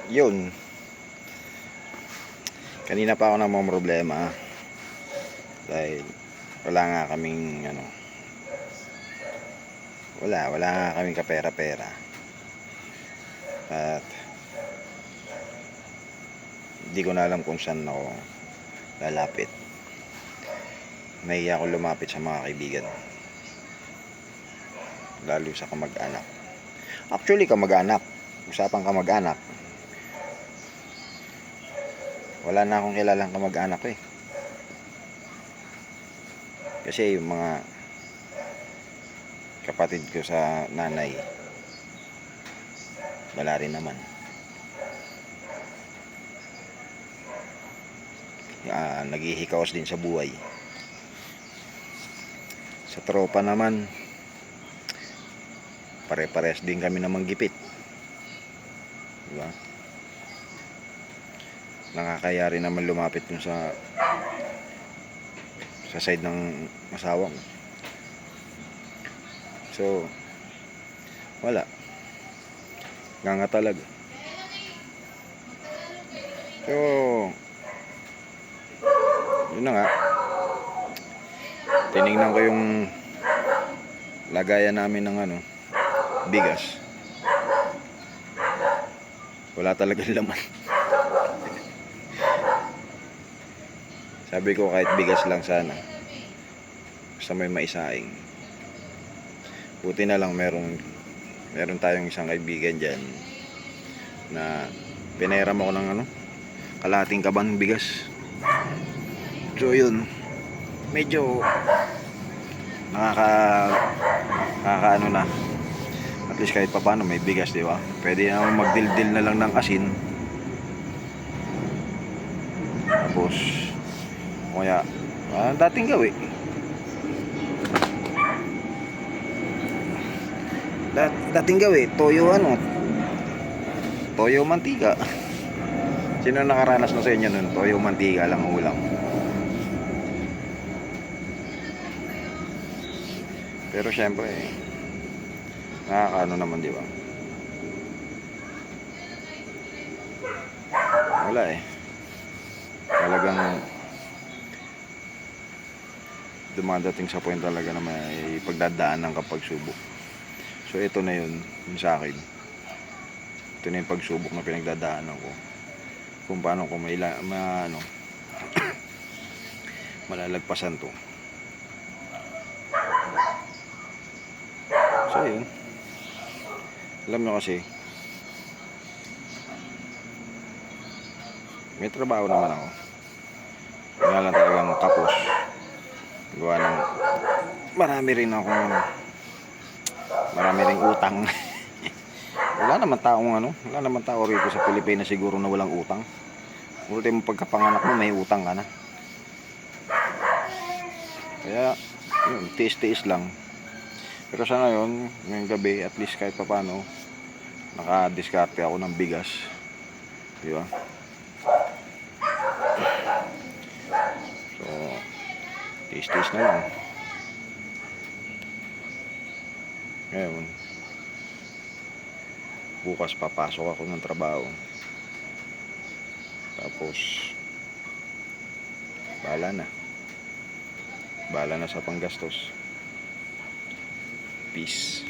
Yun. Kanina pa ako na mga problema. Dahil wala nga kaming wala nga kaming kapera-pera. At hindi ko na alam kung saan ako lalapit. Nahiya ako lumapit sa mga kaibigan, lalo sa kamag-anak. Actually, kamag-anak, usapang kamag-anak, wala na akong kilalang kamag-anak eh. Kasi yung mga kapatid ko sa nanay, wala rin naman. Naghihikaos din sa buhay. Sa tropa naman, pare-pares din kami namang gipit, diba? Nakakaya rin naman lumapit dun sa side ng asawa mo. So wala nga talaga. So yun na nga, tinignan ko yung lagayan namin ng bigas. Wala talagang laman. Sabi ko kahit bigas lang sana, basta may maisaing. Buti na lang meron tayong isang kaibigan dyan na pinairam ako ng kalahating kaban bigas. So yun, medyo nakaka na. At least kahit papaano may bigas, di ba? Pwede na magdildil na lang ng asin. Tapos kaya dating gawi. Dating gawi, toyo mantika. Sino nakaranas na sa inyo nun? Toyo mantika lang ang ulam. Pero syempre nakakaano naman, di ba? Wala eh. Talagang dumadating sa point talaga na may pagdadaanan kapag subok. So ito na yun sa akin. Ito na yung pagsubok na pinagdadaanan ko. Kung paano ko malalagpasan to. So yun. Alam nyo kasi, may trabaho naman ako. Wala lang talagang kapos. Gawa ng marami rin utang. Wala naman tao rito sa Pilipinas siguro na walang utang. Ultimo pagkapanganak mo may utang ka na. Kaya yun, tiis-tiis lang. Pero sa ngayon, ngayong gabi, at least kahit papaano nakadiskarte ako ng bigas, di ba? So tiis-tiis na lang. Ngayon, bukas papasok ako ng trabaho. Tapos bahala na sa panggastos. Peace.